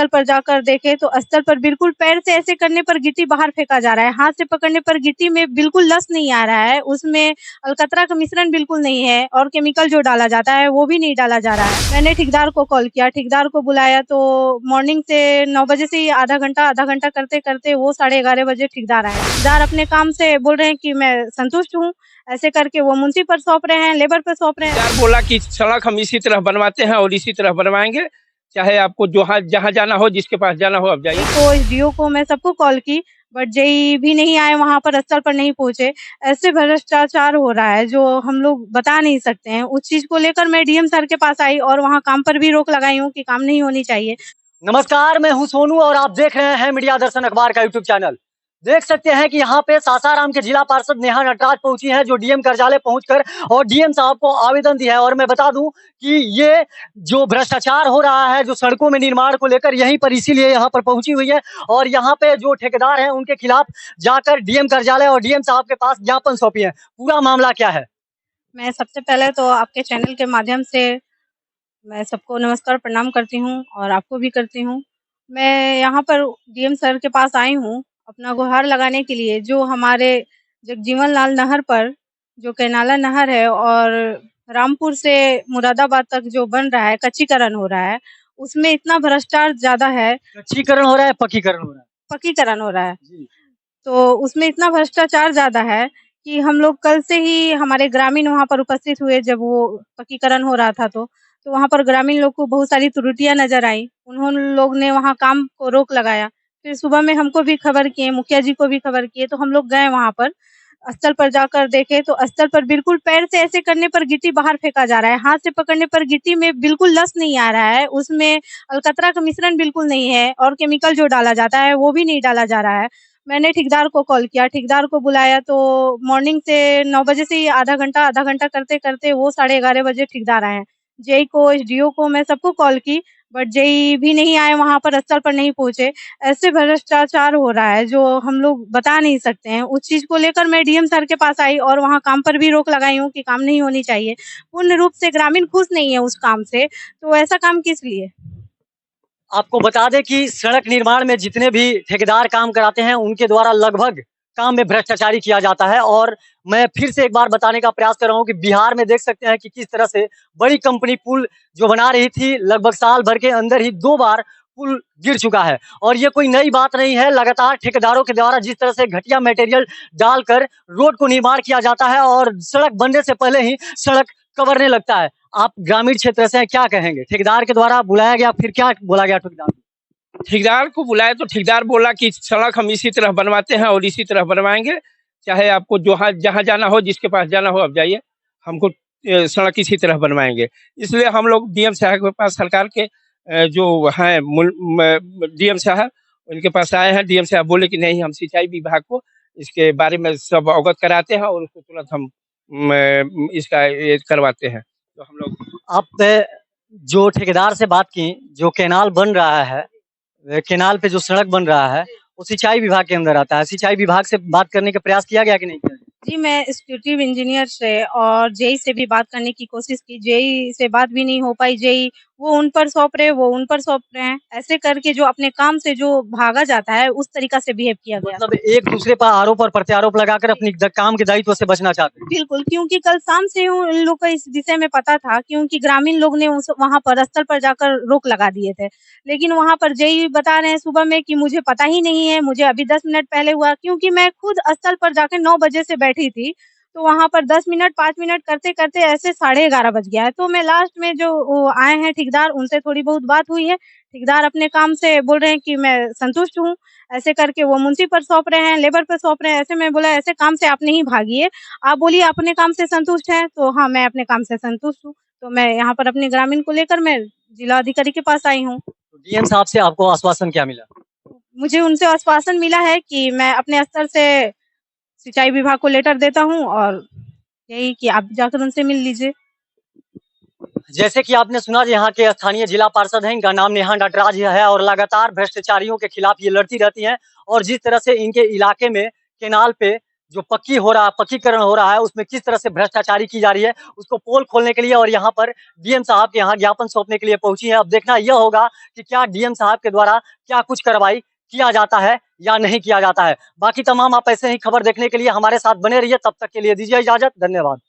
स्थल पर जाकर देखे तो स्थल पर बिल्कुल पैर से ऐसे करने पर गिट्टी बाहर फेंका जा रहा है। हाथ से पकड़ने पर गिट्टी में बिल्कुल लस नहीं आ रहा है। उसमें अलकतरा का मिश्रण बिल्कुल नहीं है और केमिकल जो डाला जाता है वो भी नहीं डाला जा रहा है। मैंने ठेकेदार को कॉल किया, ठेकेदार को बुलाया तो मॉर्निंग से 9 बजे से ही आधा घंटा करते-करते वो 11:30 बजे ठेकेदार आए। ठेकेदार अपने काम से बोल रहे हैं कि मैं संतुष्ट हूँ। ऐसे करके वो मुंशी पर सौंप रहे हैं, लेबर पर सौंप रहे हैं। यार बोला कि सड़क हम इसी तरह बनवाते हैं और इसी तरह बनवाएंगे, चाहे आपको जहाँ जाना हो, जिसके पास जाना हो आप जाइए। तो एसडीओ को मैं सबको कॉल की, बट जेई भी नहीं आए, वहाँ पर स्थल पर नहीं पहुंचे। ऐसे भ्रष्टाचार हो रहा है जो हम लोग बता नहीं सकते हैं। उस चीज को लेकर मैं डीएम सर के पास आई और वहाँ काम पर भी रोक लगाई हूँ कि काम नहीं होनी चाहिए। नमस्कार, मैं हूं सोनू और आप देख रहे हैं मीडिया दर्शन अखबार का यूट्यूब चैनल। देख सकते हैं कि यहाँ पे सासाराम के जिला पार्षद नेहा नटराज पहुंची हैं, जो डीएम कार्यालय पहुंचकर और डीएम साहब को आवेदन दिया है। और मैं बता दूं कि ये जो भ्रष्टाचार हो रहा है जो सड़कों में निर्माण को लेकर, यहीं पर इसीलिए यहाँ पर पहुंची हुई है। और यहाँ पे जो ठेकेदार हैं उनके खिलाफ जाकर डीएम कार्यालय और डीएम साहब के पास ज्ञापन सौंपी है। पूरा मामला क्या है? मैं सबसे पहले तो आपके चैनल के माध्यम से मैं सबको नमस्कार प्रणाम करती हूँ और आपको भी करती हूँ। मैं यहाँ पर डीएम सर के पास आई हूँ अपना गुहार लगाने के लिए। जो हमारे जगजीवन लाल नहर पर जो कैनाला नहर है और रामपुर से मुरादाबाद तक जो बन रहा है, कच्चीकरण हो रहा है, उसमें इतना भ्रष्टाचार ज़्यादा है। कच्चीकरण हो रहा है, पक्कीकरण हो रहा है? पक्कीकरण हो रहा है। जी। तो उसमें इतना भ्रष्टाचार ज़्यादा है कि हम लोग कल से ही हमारे ग्रामीण वहाँ पर उपस्थित हुए जब वो पक्कीकरण हो रहा था तो वहाँ पर ग्रामीण लोग को बहुत सारी त्रुटियाँ नज़र आई। उन्होंने लोग ने वहाँ काम को रोक लगाया। फिर सुबह में हमको भी खबर किए, मुखिया जी को भी खबर किए, तो हम लोग गए वहाँ पर। स्थल पर जाकर देखे तो स्थल पर बिल्कुल पैर से ऐसे करने पर गिट्टी बाहर फेंका जा रहा है। हाथ से पकड़ने पर गिट्टी में बिल्कुल लस नहीं आ रहा है। उसमें अलकतरा का मिश्रण बिल्कुल नहीं है और केमिकल जो डाला जाता है वो भी नहीं डाला जा रहा है। मैंने ठेकेदार को कॉल किया, ठेकेदार को बुलाया तो मॉर्निंग से 9 बजे से ही आधा घंटा करते-करते वो 11:30 बजे ठेकेदार आए हैं। जेई को, एसडीओ को मैं सबको कॉल की, बट जेई भी नहीं आए, वहाँ पर स्थल पर नहीं पहुंचे। ऐसे भ्रष्टाचार हो रहा है जो हम लोग बता नहीं सकते हैं। उस चीज को लेकर मैं डीएम सर के पास आई और वहाँ काम पर भी रोक लगाई हूँ कि काम नहीं होनी चाहिए। पूर्ण रूप से ग्रामीण खुश नहीं है उस काम से, तो ऐसा काम किस लिए? आपको बता दें कि सड़क निर्माण में जितने भी ठेकेदार काम कराते हैं उनके द्वारा लगभग काम में भ्रष्टाचारी किया जाता है। और मैं फिर से एक बार बताने का प्रयास कर रहा हूं कि बिहार में देख सकते हैं कि किस तरह से बड़ी कंपनी पुल जो बना रही थी, लगभग साल भर के अंदर ही 2 बार पुल गिर चुका है। और ये कोई नई बात नहीं है, लगातार ठेकेदारों के द्वारा जिस तरह से घटिया मटेरियल डालकर रोड को निर्माण किया जाता है और सड़क बनने से पहले ही सड़क कवरने लगता है। आप ग्रामीण क्षेत्र से हैं, क्या कहेंगे? ठेकेदार के द्वारा बुलाया गया, फिर क्या बोला गया ठेकेदार को? ठेकेदार को बुलाया तो ठेकेदार बोला कि सड़क हम इसी तरह बनवाते हैं और इसी तरह बनवाएंगे, चाहे आपको जहाँ जाना हो, जिसके पास जाना हो आप जाइए, हमको सड़क इसी तरह बनवाएंगे। इसलिए हम लोग डीएम साहब के पास, सरकार के जो हैं डीएम साहब, उनके पास आए हैं। डीएम साहब बोले कि नहीं, हम सिंचाई विभाग को इसके बारे में सब अवगत कराते हैं और उसको तुरंत हम इसका ये करवाते हैं। तो हम लोग आप जो ठेकेदार से बात की, जो कैनाल बन रहा है, कैनाल पे जो सड़क बन रहा है, वो सिंचाई विभाग के अंदर आता है। सिंचाई विभाग से बात करने का प्रयास किया गया कि नहीं किया गया? जी, मैं एग्जीक्यूटिव इंजीनियर से और जेई से भी बात करने की कोशिश की, जेई से बात भी नहीं हो पाई। जेई वो उन पर सौंप रहे, वो उन पर सौंप रहे हैं। ऐसे करके जो अपने काम से जो भागा जाता है, उस तरीका से बिहेव किया गया। मतलब एक दूसरे पर आरोप और प्रत्यारोप लगाकर अपनी काम के दायित्व से बचना चाहते हैं। बिल्कुल, क्योंकि कल शाम से उन लोग को इस विषय में पता था, क्योंकि ग्रामीण लोग ने उस वहाँ पर स्थल पर जाकर रोक लगा दिए थे। लेकिन वहाँ पर जेई बता रहे हैं सुबह में कि मुझे पता ही नहीं है, मुझे अभी 10 मिनट पहले हुआ, क्योंकि मैं खुद स्थल पर जाकर 9 बजे से बैठी थी। तो वहाँ पर 10 मिनट, 5 मिनट करते-करते ऐसे 11:30 बज गया है। तो मैं लास्ट में जो वो आए हैं ठेकेदार, उनसे थोड़ी बहुत बात हुई है। ठेकेदार अपने काम से बोल रहे हैं कि मैं संतुष्ट हूँ। ऐसे करके वो मुंशी पर सौंप रहे हैं, लेबर पर सौंप रहे हैं। ऐसे में बोला, ऐसे काम से आप नहीं भागिए। आप बोलिए अपने काम से संतुष्ट हैं, तो हाँ, मैं अपने काम से संतुष्ट हूँ। तो मैं यहाँ पर अपने ग्रामीण को लेकर मैं जिलाधिकारी के पास आई हूँ। तो डीएम साहब से आपको आश्वासन क्या मिला? मुझे उनसे आश्वासन मिला है कि मैं अपने स्तर से सिंचाई विभाग को लेटर देता हूँ और यही कि आप जाकर उनसे मिल लीजिए। जैसे कि आपने सुना, यहाँ के स्थानीय जिला पार्षद हैं, इनका नाम नेहा नटराज है और लगातार भ्रष्टाचारियों के खिलाफ ये लड़ती रहती हैं। और जिस तरह से इनके इलाके में कैनाल पे जो पक्कीकरण हो रहा है उसमें किस तरह से भ्रष्टाचारी की जा रही है, उसको पोल खोलने के लिए और यहाँ पर डीएम साहब के यहाँ ज्ञापन सौंपने के लिए पहुंची है। अब देखना यह होगा कि क्या डीएम साहब के द्वारा क्या कुछ कार्रवाई किया जाता है या नहीं किया जाता है। बाकी तमाम आप ऐसे ही खबर देखने के लिए हमारे साथ बने रहिए। तब तक के लिए दीजिए इजाजत। धन्यवाद।